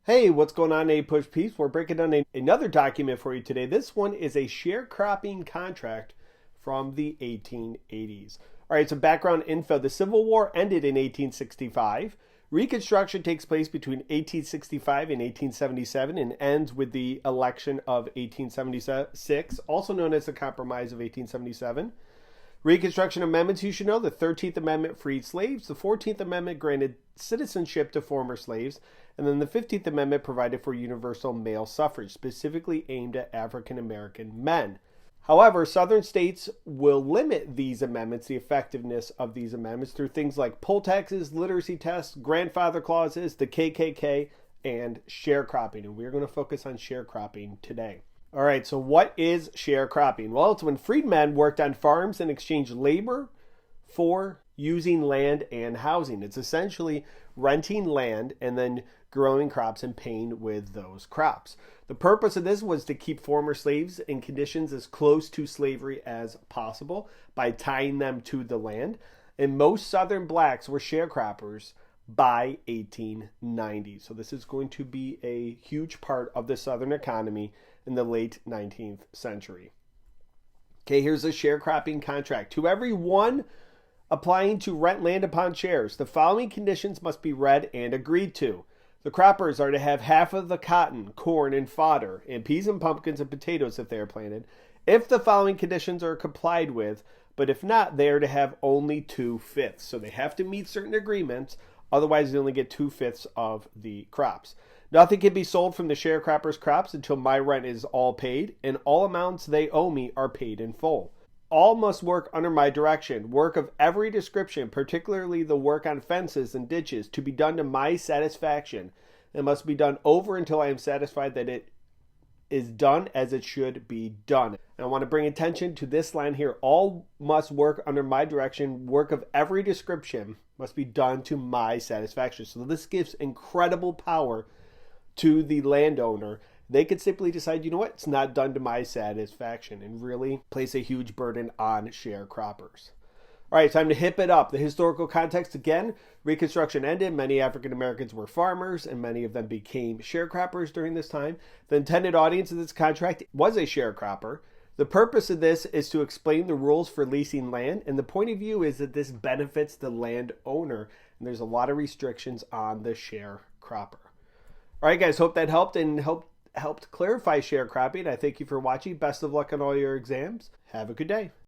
Hey, what's going on, APUSH peeps? We're breaking down another document for you today. This one is a sharecropping contract from the 1880s. All right, so background info. The Civil War ended in 1865. Reconstruction takes place between 1865 and 1877 and ends with the election of 1876, also known as the Compromise of 1877. Reconstruction amendments, you should know. The 13th Amendment freed slaves. The 14th Amendment granted citizenship to former slaves. And then the 15th Amendment provided for universal male suffrage, specifically aimed at African American men. However, Southern states will limit these amendments, the effectiveness of these amendments, through things like poll taxes, literacy tests, grandfather clauses, the KKK, and sharecropping. And we're going to focus on sharecropping today. All right, so what is sharecropping? Well, it's when freedmen worked on farms and exchanged labor for using land and housing. It's essentially renting land and then growing crops and paying with those crops. The purpose of this was to keep former slaves in conditions as close to slavery as possible by tying them to the land. And most Southern blacks were sharecroppers by 1890. So this is going to be a huge part of the Southern economy in the late 19th century. Okay, here's a sharecropping contract. To everyone applying to rent land upon shares, the following conditions must be read and agreed to. The croppers are to have half of the cotton, corn, and fodder, and peas and pumpkins and potatoes if they are planted, if the following conditions are complied with, but if not, they are to have only 2/5. So they have to meet certain agreements, otherwise they only get 2/5 of the crops. Nothing can be sold from the sharecroppers' crops until my rent is all paid, and all amounts they owe me are paid in full. All must work under my direction, work of every description, particularly the work on fences and ditches, to be done to my satisfaction. It must be done over until I am satisfied that it is done as it should be done. And I want to bring attention to this line here. All must work under my direction, work of every description must be done to my satisfaction. So this gives incredible power to the landowner. They could simply decide, you know what, it's not done to my satisfaction, and really place a huge burden on sharecroppers. All right, time to hip it up. The historical context again: Reconstruction ended. Many African Americans were farmers, and many of them became sharecroppers during this time. The intended audience of this contract was a sharecropper. The purpose of this is to explain the rules for leasing land, and the point of view is that this benefits the landowner, and there's a lot of restrictions on the sharecropper. All right, guys, hope that helped and helped clarify sharecropping. I thank you for watching. Best of luck on all your exams. Have a good day.